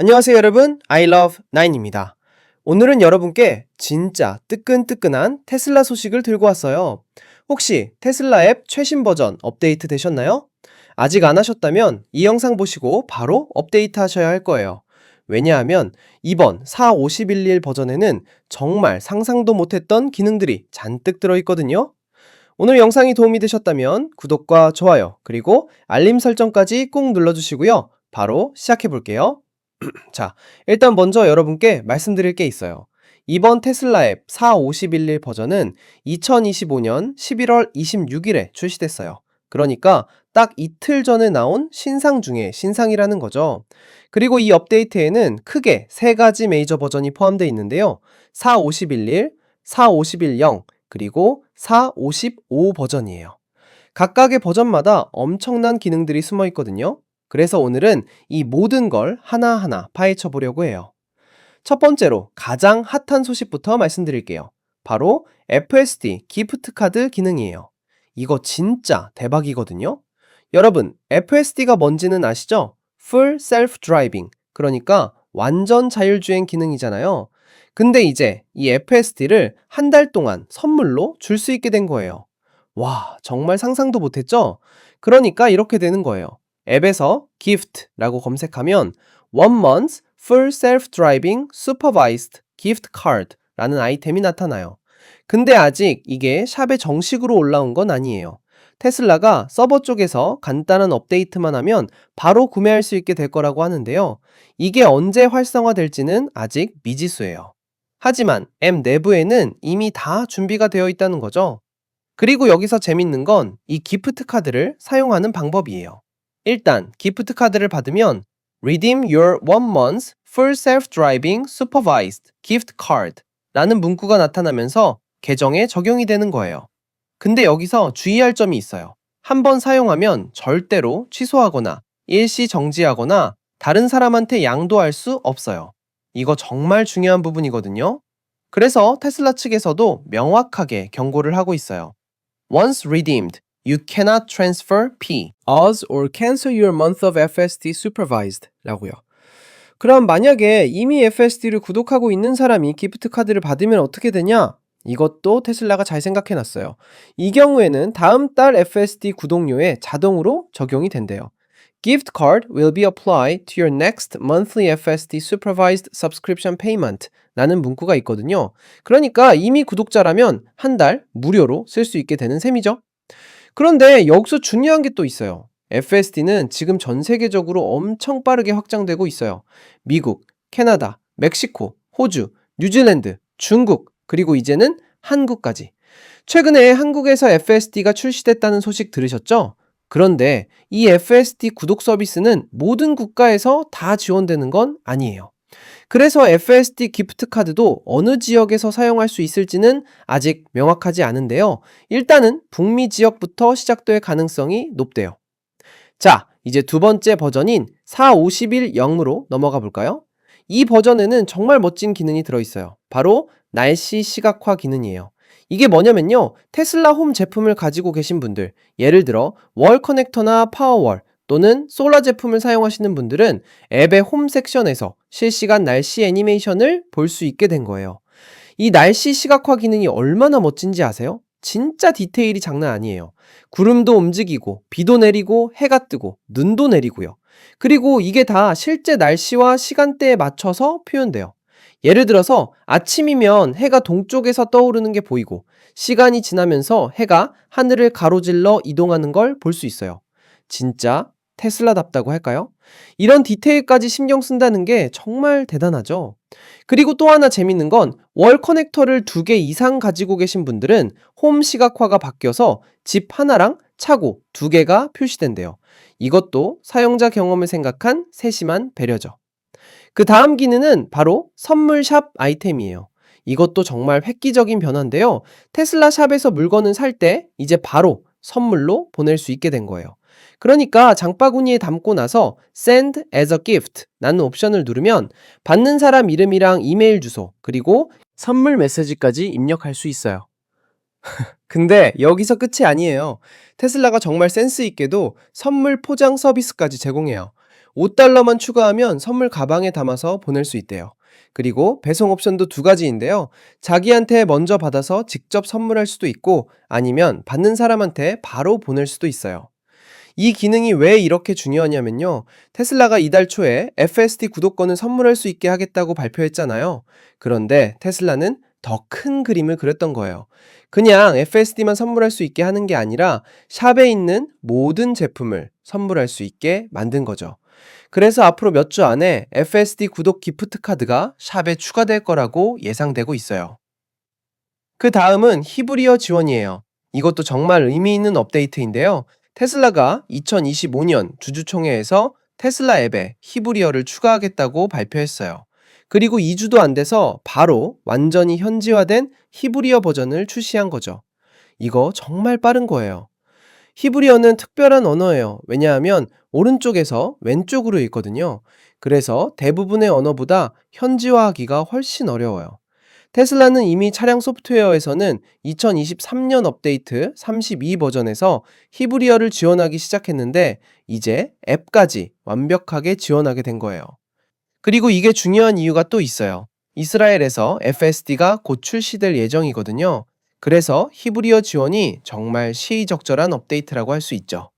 안녕하세요 여러분, I love 9입니다. 오늘은 여러분께 진짜 뜨끈뜨끈한 테슬라 소식을 들고 왔어요. 혹시 테슬라 앱 최신 버전 업데이트 되셨나요? 아직 안 하셨다면 이 영상 보시고 바로 업데이트 하셔야 할 거예요. 왜냐하면 이번 4.51일 버전에는 정말 상상도 못했던 기능들이 잔뜩 들어있거든요. 오늘 영상이 도움이 되셨다면 구독과 좋아요 그리고 알림 설정까지 꼭 눌러주시고요. 바로 시작해 볼게요. 자, 일단 먼저 여러분께 말씀드릴 게 있어요. 이번 테슬라 앱 4.51일 버전은 2025년 11월 26일에 출시됐어요. 그러니까 딱 이틀 전에 나온 신상 중에 신상이라는 거죠. 그리고 이 업데이트에는 크게 세 가지 메이저 버전이 포함되어 있는데요. 4.51일, 4.51.0, 그리고 4.55 버전이에요. 각각의 버전마다 엄청난 기능들이 숨어 있거든요. 그래서 오늘은 이 모든 걸 하나하나 파헤쳐 보려고 해요. 첫 번째로 가장 핫한 소식부터 말씀드릴게요. 바로 FSD 기프트 카드 기능이에요. 이거 진짜 대박이거든요. 여러분, FSD가 뭔지는 아시죠? Full Self Driving, 그러니까 완전 자율주행 기능이잖아요. 근데 이제 이 FSD를 한 달 동안 선물로 줄 수 있게 된 거예요. 와, 정말 상상도 못했죠? 그러니까 이렇게 되는 거예요. 앱에서 gift라고 검색하면 One month full self-driving supervised gift card 라는 아이템이 나타나요. 근데 아직 이게 샵에 정식으로 올라온 건 아니에요. 테슬라가 서버 쪽에서 간단한 업데이트만 하면 바로 구매할 수 있게 될 거라고 하는데요. 이게 언제 활성화될지는 아직 미지수예요. 하지만 앱 내부에는 이미 다 준비가 되어 있다는 거죠. 그리고 여기서 재밌는 건 이 기프트 카드를 사용하는 방법이에요. 일단 기프트 카드를 받으면 Redeem your 1month full self-driving supervised gift card 라는 문구가 나타나면서 계정에 적용이 되는 거예요. 근데 여기서 주의할 점이 있어요. 한번 사용하면 절대로 취소하거나 일시 정지하거나 다른 사람한테 양도할 수 없어요. 이거 정말 중요한 부분이거든요. 그래서 테슬라 측에서도 명확하게 경고를 하고 있어요. Once redeemed, you cannot transfer P, as or cancel your month of FSD supervised 라고요. 그럼 만약에 이미 FSD를 구독하고 있는 사람이 기프트 카드를 받으면 어떻게 되냐? 이것도 테슬라가 잘 생각해 놨어요. 이 경우에는 다음 달 FSD 구독료에 자동으로 적용이 된대요. Gift card will be applied to your next monthly FSD supervised subscription payment 라는 문구가 있거든요. 그러니까 이미 구독자라면 한 달 무료로 쓸 수 있게 되는 셈이죠. 그런데 여기서 중요한 게 또 있어요. FSD는 지금 전 세계적으로 엄청 빠르게 확장되고 있어요. 미국, 캐나다, 멕시코, 호주, 뉴질랜드, 중국, 그리고 이제는 한국까지. 최근에 한국에서 FSD가 출시됐다는 소식 들으셨죠? 그런데 이 FSD 구독 서비스는 모든 국가에서 다 지원되는 건 아니에요. 그래서 FSD 기프트 카드도 어느 지역에서 사용할 수 있을지는 아직 명확하지 않은데요. 일단은 북미 지역부터 시작될 가능성이 높대요. 자, 이제 두 번째 버전인 4.51.0으로 넘어가 볼까요? 이 버전에는 정말 멋진 기능이 들어있어요. 바로 날씨 시각화 기능이에요. 이게 뭐냐면요. 테슬라 홈 제품을 가지고 계신 분들, 예를 들어 월 커넥터나 파워월 또는 솔라 제품을 사용하시는 분들은 앱의 홈 섹션에서 실시간 날씨 애니메이션을 볼 수 있게 된 거예요. 이 날씨 시각화 기능이 얼마나 멋진지 아세요? 진짜 디테일이 장난 아니에요. 구름도 움직이고, 비도 내리고, 해가 뜨고, 눈도 내리고요. 그리고 이게 다 실제 날씨와 시간대에 맞춰서 표현돼요. 예를 들어서 아침이면 해가 동쪽에서 떠오르는 게 보이고, 시간이 지나면서 해가 하늘을 가로질러 이동하는 걸 볼 수 있어요. 진짜 테슬라답다고 할까요? 이런 디테일까지 신경 쓴다는 게 정말 대단하죠. 그리고 또 하나 재밌는 건 월 커넥터를 2개 이상 가지고 계신 분들은 홈 시각화가 바뀌어서 집 하나랑 차고 2개가 표시된대요. 이것도 사용자 경험을 생각한 세심한 배려죠. 그 다음 기능은 바로 선물 샵 아이템이에요. 이것도 정말 획기적인 변화인데요. 테슬라 샵에서 물건을 살 때 이제 바로 선물로 보낼 수 있게 된 거예요. 그러니까 장바구니에 담고 나서 Send as a gift 라는 옵션을 누르면 받는 사람 이름이랑 이메일 주소 그리고 선물 메시지까지 입력할 수 있어요. 근데 여기서 끝이 아니에요. 테슬라가 정말 센스 있게도 선물 포장 서비스까지 제공해요. $5만 추가하면 선물 가방에 담아서 보낼 수 있대요. 그리고 배송 옵션도 두 가지인데요. 자기한테 먼저 받아서 직접 선물할 수도 있고 아니면 받는 사람한테 바로 보낼 수도 있어요. 이 기능이 왜 이렇게 중요하냐면요. 테슬라가 이달 초에 FSD 구독권을 선물할 수 있게 하겠다고 발표했잖아요. 그런데 테슬라는 더 큰 그림을 그렸던 거예요. 그냥 FSD만 선물할 수 있게 하는 게 아니라 샵에 있는 모든 제품을 선물할 수 있게 만든 거죠. 그래서 앞으로 몇 주 안에 FSD 구독 기프트 카드가 샵에 추가될 거라고 예상되고 있어요. 그 다음은 히브리어 지원이에요. 이것도 정말 의미 있는 업데이트인데요. 테슬라가 2025년 주주총회에서 테슬라 앱에 히브리어를 추가하겠다고 발표했어요. 그리고 2주도 안 돼서 바로 완전히 현지화된 히브리어 버전을 출시한 거죠. 이거 정말 빠른 거예요. 히브리어는 특별한 언어예요. 왜냐하면 오른쪽에서 왼쪽으로 읽거든요. 그래서 대부분의 언어보다 현지화하기가 훨씬 어려워요. 테슬라는 이미 차량 소프트웨어에서는 2023년 업데이트 32 버전에서 히브리어를 지원하기 시작했는데 이제 앱까지 완벽하게 지원하게 된 거예요. 그리고 이게 중요한 이유가 또 있어요. 이스라엘에서 FSD가 곧 출시될 예정이거든요. 그래서 히브리어 지원이 정말 시의적절한 업데이트라고 할 수 있죠.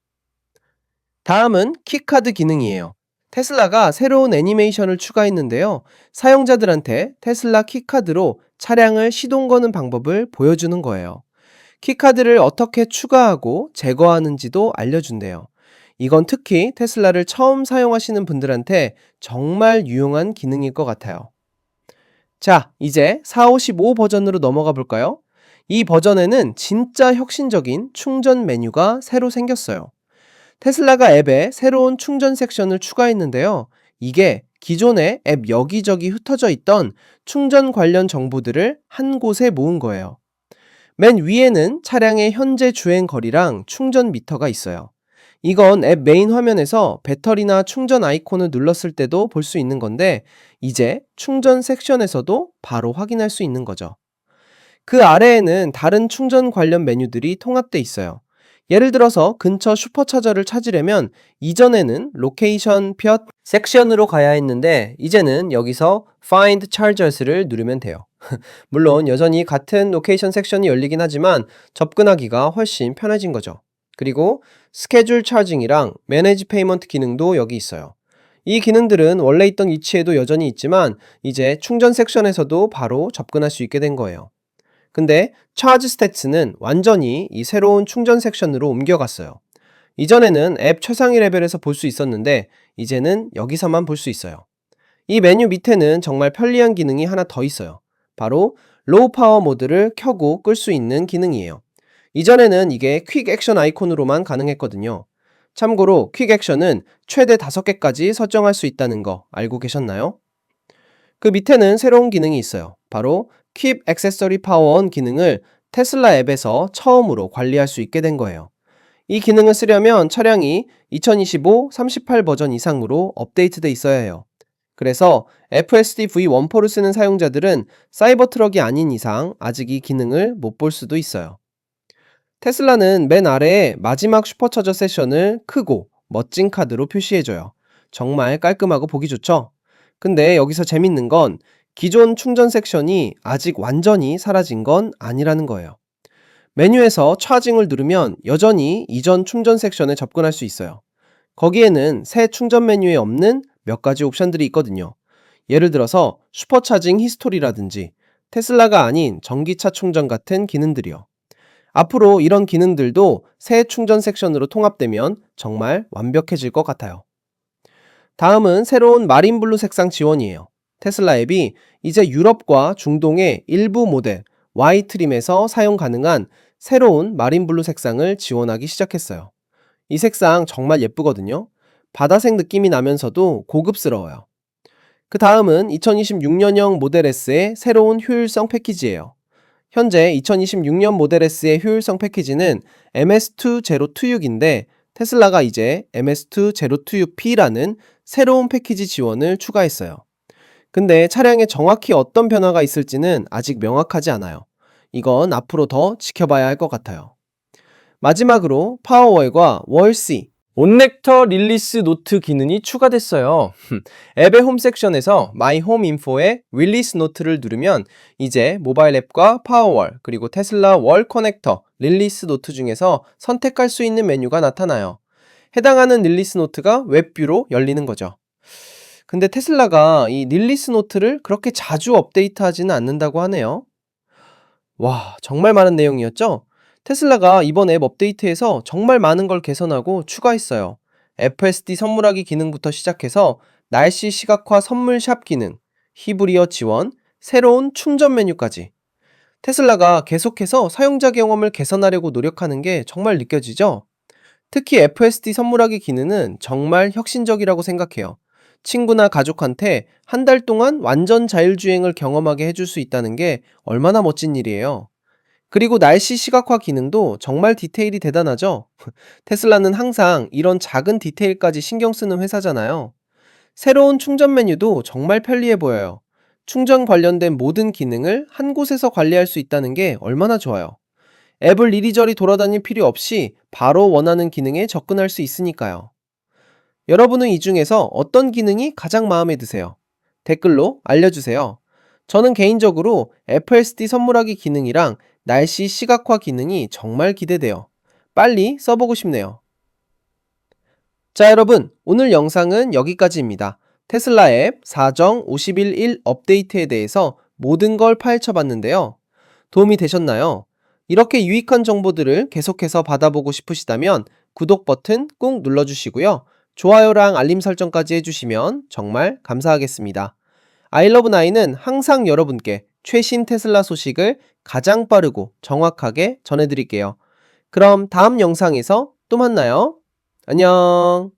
다음은 키카드 기능이에요. 테슬라가 새로운 애니메이션을 추가했는데요. 사용자들한테 테슬라 키카드로 차량을 시동 거는 방법을 보여주는 거예요. 키카드를 어떻게 추가하고 제거하는지도 알려준대요. 이건 특히 테슬라를 처음 사용하시는 분들한테 정말 유용한 기능일 것 같아요. 자, 이제 455 버전으로 넘어가 볼까요? 이 버전에는 진짜 혁신적인 충전 메뉴가 새로 생겼어요. 테슬라가 앱에 새로운 충전 섹션을 추가했는데요. 이게 기존에 앱 여기저기 흩어져 있던 충전 관련 정보들을 한 곳에 모은 거예요. 맨 위에는 차량의 현재 주행 거리랑 충전 미터가 있어요. 이건 앱 메인 화면에서 배터리나 충전 아이콘을 눌렀을 때도 볼 수 있는 건데, 이제 충전 섹션에서도 바로 확인할 수 있는 거죠. 그 아래에는 다른 충전 관련 메뉴들이 통합돼 있어요. 예를 들어서 근처 슈퍼차저를 찾으려면 이전에는 로케이션 볕 섹션으로 가야 했는데 이제는 여기서 Find Chargers를 누르면 돼요. 물론 여전히 같은 로케이션 섹션이 열리긴 하지만 접근하기가 훨씬 편해진 거죠. 그리고 스케줄 차징이랑 매니지 페이먼트 기능도 여기 있어요. 이 기능들은 원래 있던 위치에도 여전히 있지만 이제 충전 섹션에서도 바로 접근할 수 있게 된 거예요. 근데 차지 스태츠는 완전히 이 새로운 충전 섹션으로 옮겨갔어요. 이전에는 앱 최상위 레벨에서 볼 수 있었는데 이제는 여기서만 볼 수 있어요. 이 메뉴 밑에는 정말 편리한 기능이 하나 더 있어요. 바로 로우 파워 모드를 켜고 끌 수 있는 기능이에요. 이전에는 이게 퀵 액션 아이콘으로만 가능했거든요. 참고로 퀵 액션은 최대 5개까지 설정할 수 있다는 거 알고 계셨나요? 그 밑에는 새로운 기능이 있어요. 바로 Keep Accessory Power On 기능을 테슬라 앱에서 처음으로 관리할 수 있게 된 거예요. 이 기능을 쓰려면 차량이 2025 38 버전 이상으로 업데이트돼 있어야 해요. 그래서 FSD V14를 쓰는 사용자들은 사이버 트럭이 아닌 이상 아직 이 기능을 못 볼 수도 있어요. 테슬라는 맨 아래에 마지막 슈퍼차저 세션을 크고 멋진 카드로 표시해줘요. 정말 깔끔하고 보기 좋죠? 근데 여기서 재밌는 건 기존 충전 섹션이 아직 완전히 사라진 건 아니라는 거예요. 메뉴에서 차징을 누르면 여전히 이전 충전 섹션에 접근할 수 있어요. 거기에는 새 충전 메뉴에 없는 몇 가지 옵션들이 있거든요. 예를 들어서 슈퍼차징 히스토리라든지 테슬라가 아닌 전기차 충전 같은 기능들이요. 앞으로 이런 기능들도 새 충전 섹션으로 통합되면 정말 완벽해질 것 같아요. 다음은 새로운 마린블루 색상 지원이에요. 테슬라 앱이 이제 유럽과 중동의 일부 모델 Y 트림에서 사용 가능한 새로운 마린블루 색상을 지원하기 시작했어요. 이 색상 정말 예쁘거든요. 바다색 느낌이 나면서도 고급스러워요. 그 다음은 2026년형 모델 S의 새로운 효율성 패키지예요. 현재 2026년 모델 S의 효율성 패키지는 MS2 026인데 테슬라가 이제 MS2 026P라는 새로운 패키지 지원을 추가했어요. 근데 차량에 정확히 어떤 변화가 있을지는 아직 명확하지 않아요. 이건 앞으로 더 지켜봐야 할 것 같아요. 마지막으로 파워월과 월C, 온넥터 릴리스 노트 기능이 추가됐어요. 앱의 홈 섹션에서 마이 홈 인포에 릴리스 노트를 누르면 이제 모바일 앱과 파워월 그리고 테슬라 월 커넥터 릴리스 노트 중에서 선택할 수 있는 메뉴가 나타나요. 해당하는 릴리스 노트가 웹뷰로 열리는 거죠. 근데 테슬라가 이 릴리스 노트를 그렇게 자주 업데이트하지는 않는다고 하네요. 와, 정말 많은 내용이었죠? 테슬라가 이번 앱 업데이트에서 정말 많은 걸 개선하고 추가했어요. FSD 선물하기 기능부터 시작해서 날씨 시각화 선물 샵 기능, 히브리어 지원, 새로운 충전 메뉴까지. 테슬라가 계속해서 사용자 경험을 개선하려고 노력하는 게 정말 느껴지죠? 특히 FSD 선물하기 기능은 정말 혁신적이라고 생각해요. 친구나 가족한테 한 달 동안 완전 자율주행을 경험하게 해줄 수 있다는 게 얼마나 멋진 일이에요. 그리고 날씨 시각화 기능도 정말 디테일이 대단하죠? 테슬라는 항상 이런 작은 디테일까지 신경 쓰는 회사잖아요. 새로운 충전 메뉴도 정말 편리해 보여요. 충전 관련된 모든 기능을 한 곳에서 관리할 수 있다는 게 얼마나 좋아요. 앱을 이리저리 돌아다닐 필요 없이 바로 원하는 기능에 접근할 수 있으니까요. 여러분은 이 중에서 어떤 기능이 가장 마음에 드세요? 댓글로 알려주세요. 저는 개인적으로 FSD 선물하기 기능이랑 날씨 시각화 기능이 정말 기대돼요. 빨리 써보고 싶네요. 자, 여러분, 오늘 영상은 여기까지입니다. 테슬라 앱 4.51.1 업데이트에 대해서 모든 걸 파헤쳐 봤는데요. 도움이 되셨나요? 이렇게 유익한 정보들을 계속해서 받아보고 싶으시다면 구독 버튼 꾹 눌러주시고요. 좋아요랑 알림 설정까지 해주시면 정말 감사하겠습니다. 아이러브나인은 항상 여러분께 최신 테슬라 소식을 가장 빠르고 정확하게 전해드릴게요. 그럼 다음 영상에서 또 만나요. 안녕.